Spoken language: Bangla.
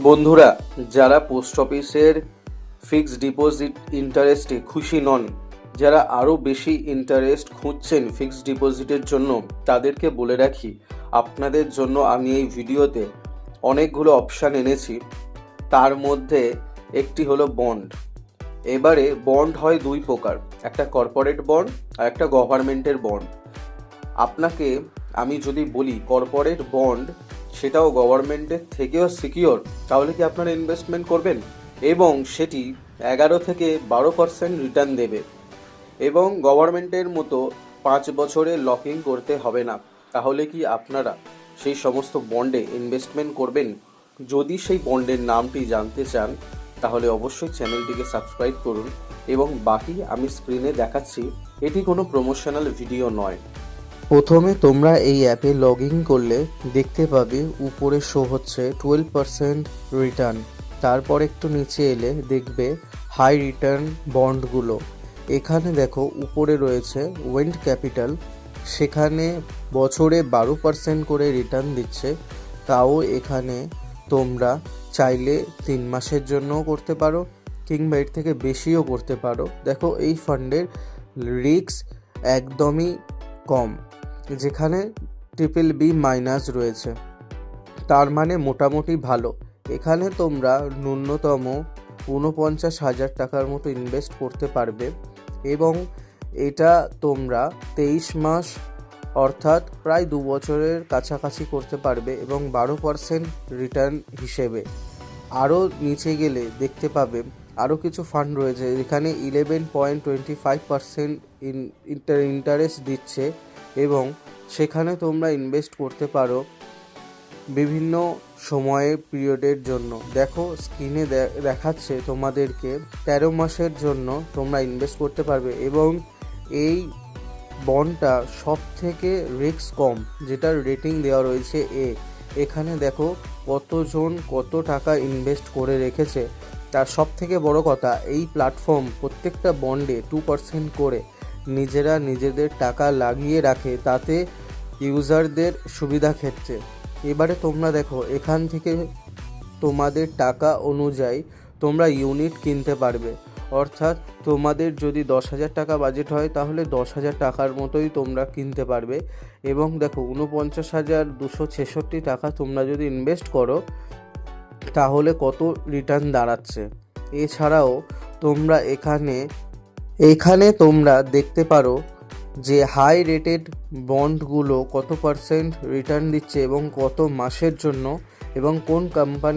বন্ধুরা, যারা পোস্ট অফিসের ফিক্সড ডিপোজিট ইন্টারেস্টে খুশি নন, যারা আরও বেশি ইন্টারেস্ট খুঁজছেন ফিক্সড ডিপোজিটের জন্য, তাদেরকে বলে রাখি আপনাদের জন্য আমি এই ভিডিওতে অনেকগুলো অপশান এনেছি। তার মধ্যে একটি হলো বন্ড। এবারে বন্ড হয় দুই প্রকার, একটা কর্পোরেট বন্ড আর একটা গভর্নমেন্টের বন্ড। আপনাকে আমি যদি বলি কর্পোরেট বন্ড সেটাও গভর্নমেন্টের থেকেও সিকিওর, তাহলে কি আপনারা ইনভেস্টমেন্ট করবেন? এবং সেটি 11 থেকে 12% রিটার্ন দেবে, এবং গভর্নমেন্টের মতো 5 বছরে লকিং করতে হবে না। তাহলে কি আপনারা সেই সমস্ত বন্ডে ইনভেস্টমেন্ট করবেন? যদি সেই বন্ডের নামটি জানতে চান তাহলে অবশ্যই চ্যানেলটিকে সাবস্ক্রাইব করুন, এবং বাকি আমি স্ক্রিনে দেখাচ্ছি। এটি কোনো প্রমোশনাল ভিডিও নয়। প্রথমে তোমরা এই অ্যাপে লগ ইন করলে দেখতে পাবে উপরে শো হচ্ছে 12% রিটার্ন। তারপর একটু নিচে এলে দেখবে হাই রিটার্ন বন্ডগুলো। এখানে দেখো উপরে রয়েছে ওয়েন্ট ক্যাপিটাল, সেখানে বছরে 12% করে রিটার্ন দিচ্ছে। তাও এখানে তোমরা চাইলে 3 মাসের জন্যও করতে পারো, কিংবা এর থেকে বেশিও করতে পারো। দেখো এই ফান্ডের রিস্ক একদমই কম, যেখানে BBB- রয়েছে, তার মানে মোটামুটি ভালো। এখানে তোমরা ন্যূনতম 49,000 টাকার মতো ইনভেস্ট করতে পারবে, এবং এটা তোমরা 23 মাস অর্থাৎ প্রায় 2 বছরের কাছাকাছি করতে পারবে, এবং 12% রিটার্ন হিসেবে। আরও নিচে গেলে দেখতে পাবে আরও কিছু ফান্ড রয়েছে, এখানে 11.25% ইন্টারেস্ট দিচ্ছে, এবং সেখানে তোমরা ইনভেস্ট করতে পারো বিভিন্ন সময়ের পিরিয়ডের জন্য। দেখো স্ক্রিনে দেখাচ্ছে তোমাদেরকে 13 মাসের জন্য তোমরা ইনভেস্ট করতে পারবে, এবং এই বন্ডটা সব থেকে রিস্ক কম, যেটার রেটিং দেওয়া রয়েছে এ। এখানে দেখো কতজন কত টাকা ইনভেস্ট করে রেখেছে। তার সব থেকে বড় কথা, এই প্ল্যাটফর্ম প্রত্যেকটা বন্ডে 2% করে নিজেরা নিজেদের টাকা লাগিয়ে রাখে, তাতে ইউজারদের সুবিধা ক্ষেত্রে। এবারে তোমরা দেখো এখান থেকে তোমাদের টাকা অনুযায়ী তোমরা ইউনিট কিনতে পারবে। অর্থাৎ তোমাদের যদি 10,000 টাকা বাজেট হয় তাহলে 10,000 টাকার মতোই তোমরা কিনতে পারবে। এবং দেখো 49,266 টাকা তোমরা যদি ইনভেস্ট করো তাহলে কত রিটার্ন দাঁড়াচ্ছে। এছাড়াও তোমরা এখানে তোমরা দেখতে পারো যে হাই রেটেড বন্ডগুলো কত % রিটার্ন দিচ্ছে, এবং কত মাসের জন্য, এবং কোন কোম্পানি